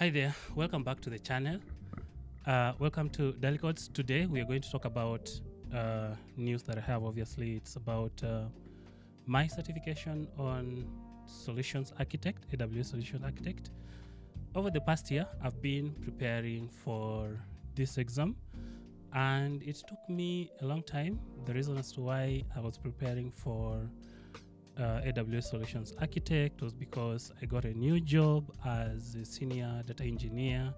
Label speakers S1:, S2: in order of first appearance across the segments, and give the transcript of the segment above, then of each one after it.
S1: Hi there, welcome back to the channel. Welcome to Daily Codes. Today we are going to talk about news that I have. Obviously, it's about my certification on Solutions Architect, AWS Solutions Architect. Over the past year, I've been preparing for this exam, and it took me a long time. The reason as to why I was preparing for AWS Solutions Architect was because I got a new job as a senior data engineer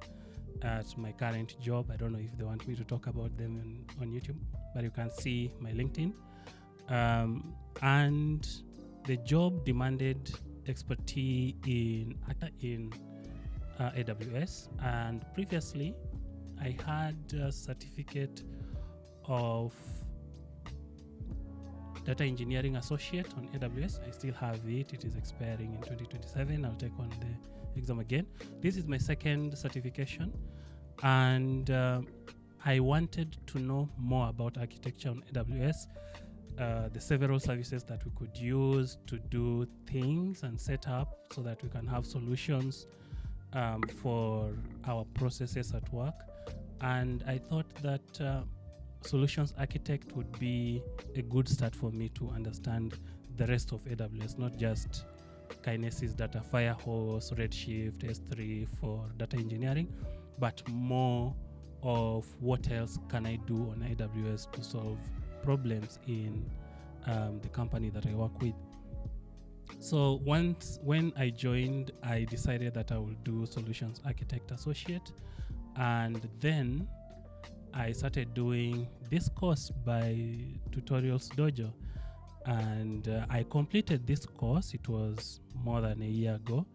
S1: at my current job. I don't know if they want me to talk about them on YouTube, but you can see my LinkedIn. And the job demanded expertise in AWS, and previously I had a certificate of Data Engineering Associate on AWS. I still have it. It is expiring in 2027. I'll take on the exam again. This is my second certification, and I wanted to know more about architecture on AWS, the several services that we could use to do things and set up so that we can have solutions for our processes at work. And I thought that Solutions Architect would be a good start for me to understand the rest of AWS, not just Kinesis Data Firehose, Redshift, S3 for data engineering, but more of what else can I do on AWS to solve problems in the company that I work with. So when I joined, I decided that I will do Solutions Architect Associate, and then I started doing this course by Tutorials Dojo, and I completed this course. It was more than a year ago,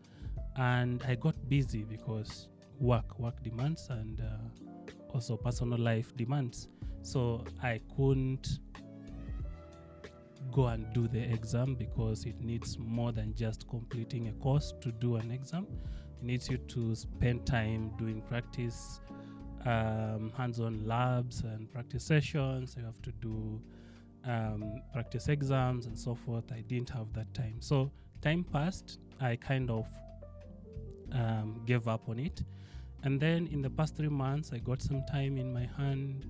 S1: and I got busy because work demands and also personal life demands. So I couldn't go and do the exam because it needs more than just completing a course to do an exam. It needs you to spend time doing practice, hands-on labs and practice sessions. You have to do practice exams and so forth. I didn't have that time. So time passed. I kind of gave up on it. And then in the past 3 months, I got some time in my hand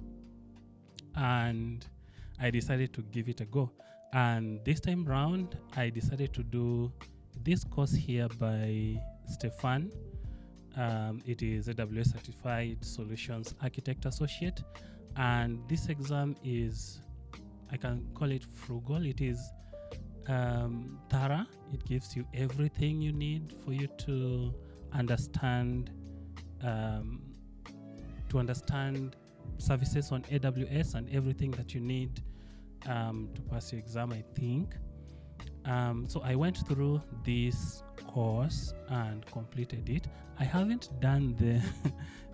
S1: and I decided to give it a go. And this time round, I decided to do this course here by Stephane. It is AWS Certified Solutions Architect Associate, and this exam is, I can call it frugal. It is thorough. It gives you everything you need for you to understand services on AWS and everything that you need to pass your exam, I think. So I went through this course and completed it. I haven't done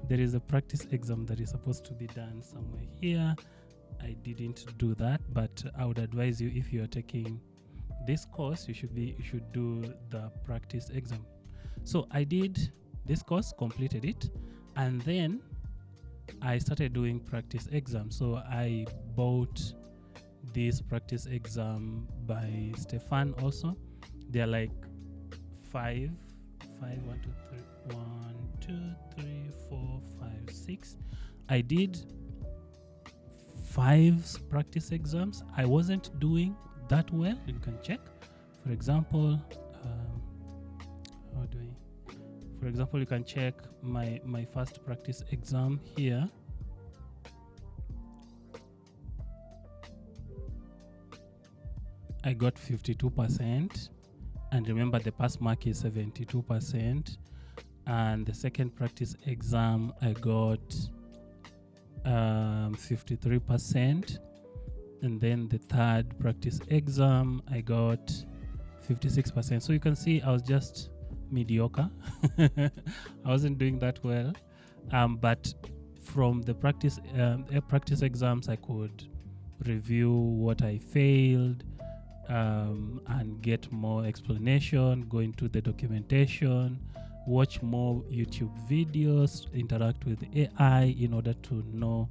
S1: there is a practice exam that is supposed to be done somewhere here. I didn't do that, but I would advise you, if you're taking this course, you should do the practice exam. So I did this course, completed it, and then I started doing practice exams. So I bought this practice exam by Stephane also. They're like 5, 1, 2, 3, 4, 5, 6. I did 5 practice exams. I wasn't doing that well. You can check. For example, you can check my first practice exam here. I got 52%, and remember the pass mark is 72%. And the second practice exam, I got 53%, and then the third practice exam, I got 56%. So you can see I was just mediocre. I wasn't doing that well, but from the practice exams, I could review what I failed, and get more explanation, go into the documentation, watch more YouTube videos, interact with AI in order to know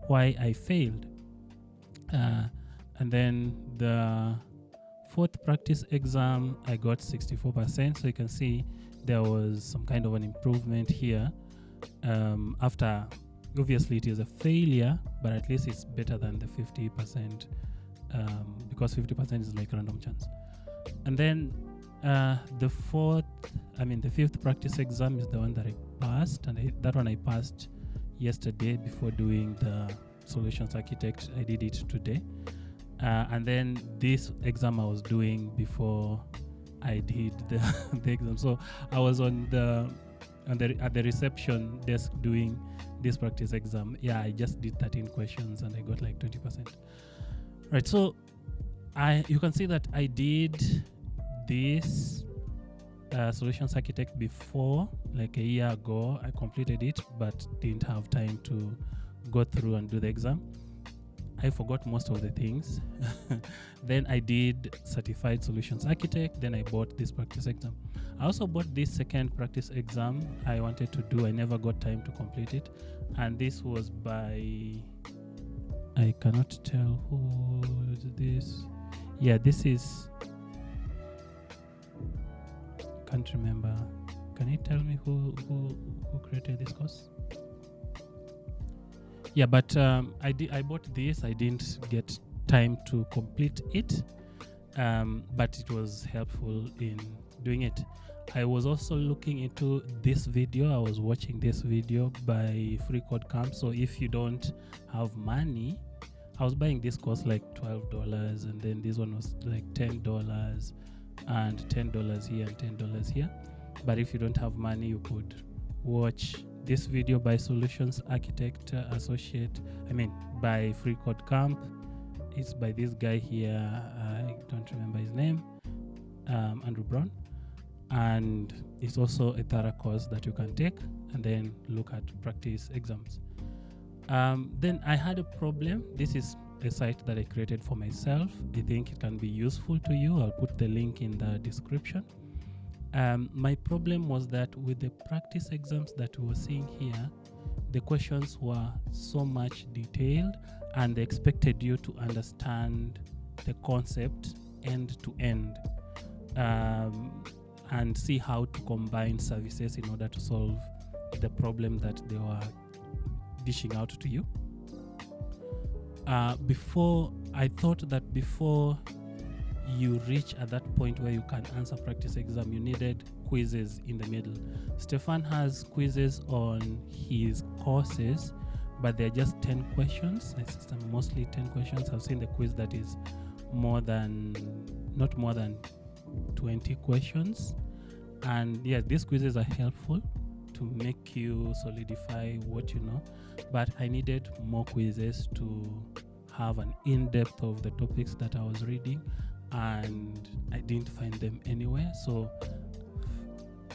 S1: why I failed. And then the fourth practice exam, I got 64%. So you can see there was some kind of an improvement here. After, obviously it is a failure, but at least it's better than the 50%, because 50% is like random chance. And then the fifth practice exam is the one that I passed, and that one I passed yesterday before doing the Solutions Architect. I did it today. And then this exam I was doing before I did the exam. So I was at the reception desk doing this practice exam. Yeah, I just did 13 questions and I got like 20%. Right, so you can see that I did this Solutions Architect before, like a year ago. I completed it, but didn't have time to go through and do the exam. I forgot most of the things. Then I did Certified Solutions Architect. Then I bought this practice exam. I also bought this second practice exam I wanted to do. I never got time to complete it. And this was by, I cannot tell who is this. Yeah, this is, can't remember. Can you tell me who created this course? Yeah, but I bought this. I didn't get time to complete it, but it was helpful in doing it. I was also looking into this video. I was watching this video by Free Code Camp. So if you don't have money, I was buying this course like $12, and then this one was like $10, and $10 here and $10 here. But if you don't have money, you could watch this video by Solutions Architect by Free Code Camp. It's by this guy here. I don't remember his name. Andrew Brown. And it's also a thorough course that you can take and then look at practice exams. Then I had a problem. This is a site that I created for myself. I think it can be useful to you. I'll put the link in the description. My problem was that with the practice exams that we were seeing here, the questions were so much detailed and they expected you to understand the concept end to end, and see how to combine services in order to solve the problem that they were dishing out to you. I thought that before you reach at that point where you can answer practice exam, you needed quizzes in the middle. Stephane has quizzes on his courses, but they're just 10 questions. I system mostly 10 questions. I've seen the quiz that is not more than 20 questions. And yeah, these quizzes are helpful to make you solidify what you know, but I needed more quizzes to have an in-depth of the topics that I was reading, and I didn't find them anywhere. So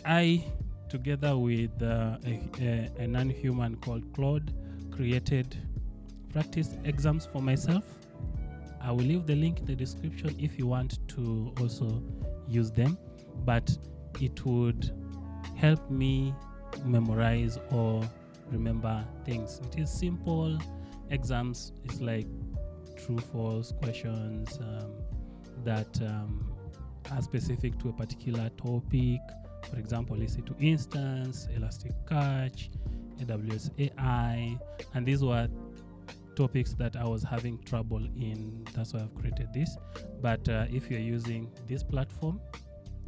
S1: I, together with a non-human called Claude, created practice exams for myself. I will leave the link in the description if you want to also use them, but it would help me memorize or remember things. It is simple exams. It's like true false questions that are specific to a particular topic. For example, EC2 instance, Elastic Cache, AWS AI, and these were topics that I was having trouble in. That's why I've created this. But if you're using this platform,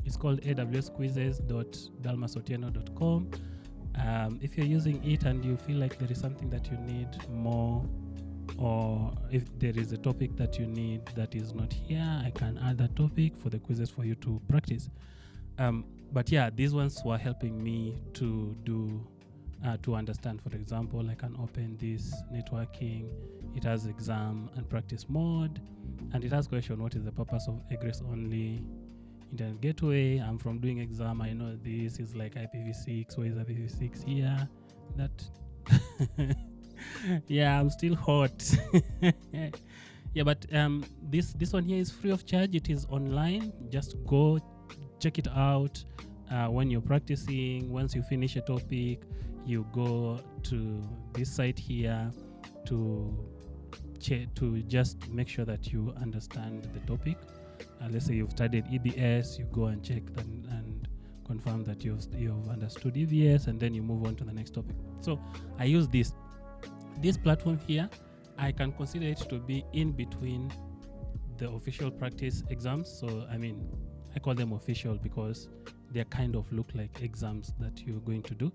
S1: it's called awsquizzes.dalmasotieno.com. If you're using it and you feel like there is something that you need more, or if there is a topic that you need that is not here, I can add that topic for the quizzes for you to practice. But yeah, these ones were helping me to do to understand. For example, I can open this networking. It has exam and practice mode, and it has question: what is the purpose of egress only internet gateway? I'm from doing exam. I know this is like IPv6. Where is IPv6 here? That yeah, I'm still hot. Yeah, but this one here is free of charge. It is online. Just go check it out when you're practicing. Once you finish a topic, you go to this site here to just make sure that you understand the topic. Let's say you've studied EBS, you go and check and confirm that you've understood EVS, and then you move on to the next topic. So I use this platform here. I can consider it to be in between the official practice exams. So I call them official because they kind of look like exams that you're going to do.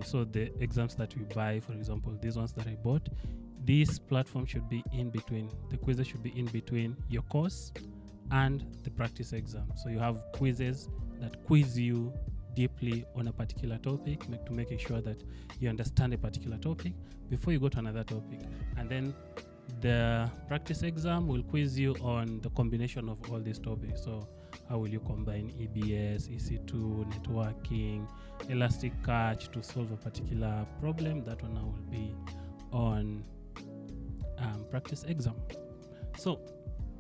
S1: So the exams that you buy, for example, these ones that I bought, this platform should be in between. The quizzes should be in between your course and the practice exam. So you have quizzes that quiz you deeply on a particular topic, to making sure that you understand a particular topic before you go to another topic. And then the practice exam will quiz you on the combination of all these topics. So how will you combine EBS, EC2, networking, elastic cache to solve a particular problem? That one now will be on practice exam. So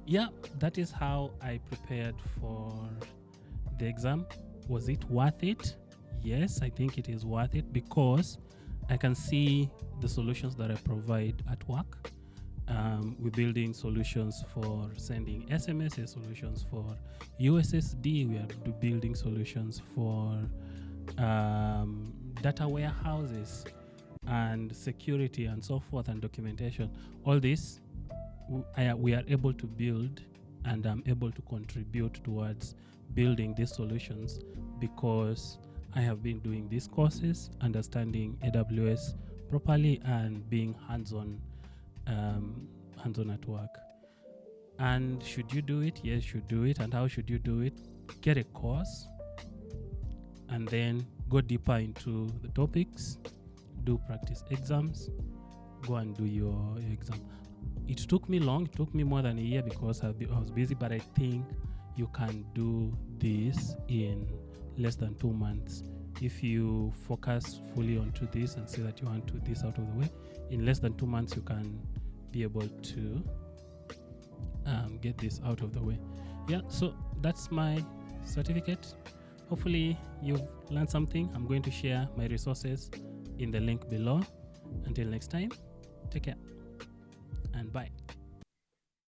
S1: yeah, that is how I prepared for the exam. Was it worth it? Yes, I think it is worth it because I can see the solutions that I provide at work. We're building solutions for sending SMS, solutions for USSD. We are building solutions for data warehouses and security and so forth, and documentation. All this we are able to build, and I'm able to contribute towards building these solutions because I have been doing these courses, understanding AWS properly, and being hands-on at work. And should you do it? Yes, you should do it. And how should you do it? Get a course and then go deeper into the topics, do practice exams, go and do your exam. It took me long. It took me more than a year because I was busy, but I think you can do this in less than 2 months. If you focus fully onto this and say that you want to this out of the way, in less than 2 months you can be able to get this out of the way. Yeah, so that's my certificate. Hopefully you've learned something. I'm going to share my resources in the link below. Until next time, take care and bye.